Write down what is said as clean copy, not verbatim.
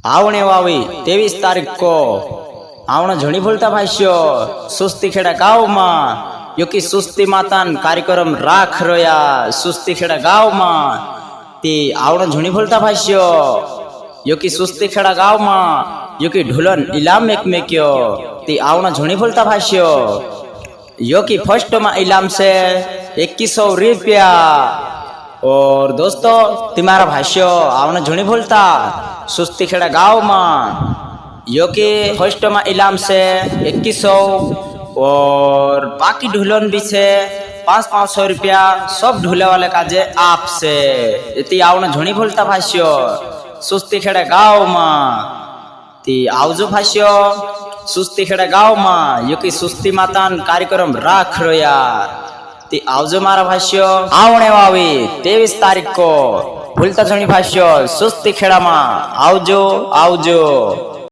आवणे वावी 23 तारीख को आवण झणी भूलता भाष्य सुस्ती खेड़ा गाँव में योकी सुस्ती मातान कार्यक्रम राख रया सुस्ती खेड़ा गाँव में ती आवण झणी भूलता भाष्य योकी सुस्ती खेड़ा गाँव में योकी ढुलन इलाम एक में क्यो ती आवण झणी भूलता भाष्य योकी फर्स्ट में इलाम से 2100 रुपया। और दोस्तों तुम्हारा भाष्य आवने झुणी भूलता सुस्ती खेड़ा गाँव में यो के फर्स्ट में इलाम से 2100 और बाकी ढुलन भी से 500 रुपया सब ढुले वाले का जे आप से इति आवने झुणी भूलता भाष्य सुस्ती खेड़ा गाँव में ती आवजो भाष्य सुस्ती खेड़ा गाँव में यो की सुस्ती मातान कार्यक्रम राख रो यार ती आवजो मारा भाष्य आवणे वावी 23 तारीख को भूलता झणी भाष्य सुस्ती खेड़ा में आवजो आवजो।